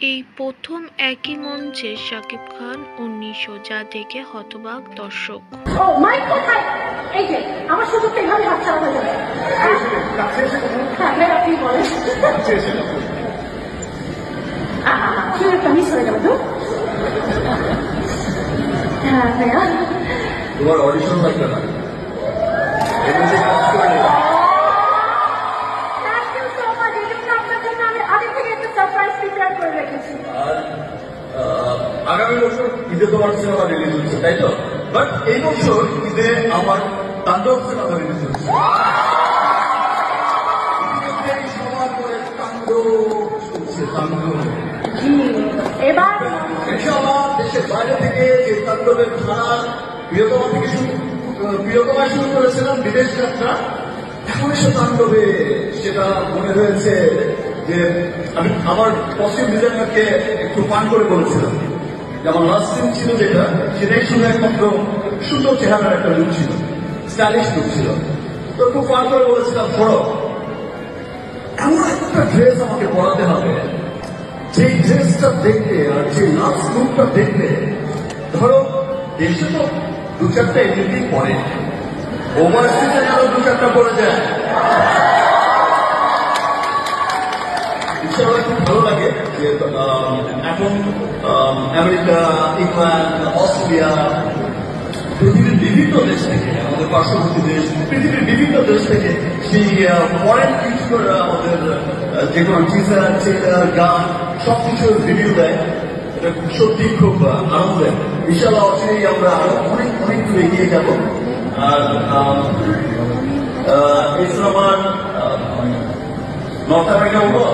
এই প্রথম একই মঞ্চে শাকিব খান ও নিশো, যা দেখে হতবাক দর্শক। ও মাইক কোথায়? এই যে আমার সুযোগটা এভাবে হাতছাড়া হয়ে যাবে। হ্যাঁ আপনি বলেন একটা মিস হয়ে গেল তো। হ্যাঁ ভাইয়া তোমার অডিশন লাগবে না, আগামী বছর ঈদে তোমার সিনেমা রিলিজ হচ্ছে, তাই তো? বাট এই বছর ঈদে আমার তাণ্ডব সিনেমা রিলিজ হচ্ছে। সবার করে তাণ্ডব চলছে, তাণ্ডব। এবার দেশের বাইরে থেকে যে তাণ্ডবের ধারা প্রিয়তমায় শুরু করেছিলাম বিদেশ যাত্রা, এখন এসে তাণ্ডবে সেটা মনে হয়েছে যে আমি আমার পশ্চিম ডিজাইনারকে একটু পান করে বলেছিলাম যে আমার লাস্ট সিন ছিল যেটা, সেটাই শুধু একমাত্র সুন্দর চেহারার একটা লুক ছিল, স্টাইলিশ লুক ছিল। তো একটু পান করে বলেছিলাম ধরো এমন একটা ড্রেস আমাকে পরাতে হবে, যে ড্রেসটা দেখলে আর যে লাস্ট লুকটা দেখলে, ধরো দেশে তো দু চারটা এমনিতেই পরে, ওভারসিজে যেন দু চারটা পরে যায়, ইনশাআল্লাহ খুব ভালো লাগে যে এখন আমেরিকা, ইংল্যান্ড, অস্ট্রেলিয়া, পৃথিবীর বিভিন্ন দেশ থেকে, আমাদের পার্শ্ববর্তী দেশ, পৃথিবীর বিভিন্ন দেশ থেকে সেই ফরেন ইউটিউবাররা আমাদের যে কোনো টিজার, ট্রেলার, গান সবকিছুর ভিডিও দেয়। এটা সত্যি খুব আনন্দের। ইনশাআল্লাহ অচিরেই আমরা আরো অনেক অনেক দূর এগিয়ে যাব। আর এই সিনেমার নর্থ আমেরিকা হলো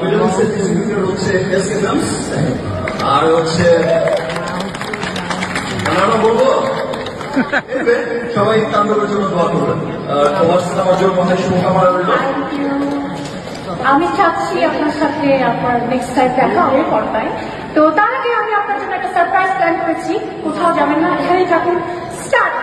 মিডল ইস্টের ডিস্ট্রিবিউটর হচ্ছে এসকে ফিল্মস, আর হচ্ছে বলবো সবাই তাণ্ডবের জন্য দোয়া করবেন। তোমার সিনেমার জন্য অনেক শুভকামনা রইল। আমি চাচ্ছি আপনার সাথে আপনার নেক্সট টাইম দেখা হবে পর্দায়। তো তার আগে আমি আপনার জন্য একটা সারপ্রাইজ প্ল্যান করেছি। কোথাও যাবেন না, এখানে যখন স্টার্ট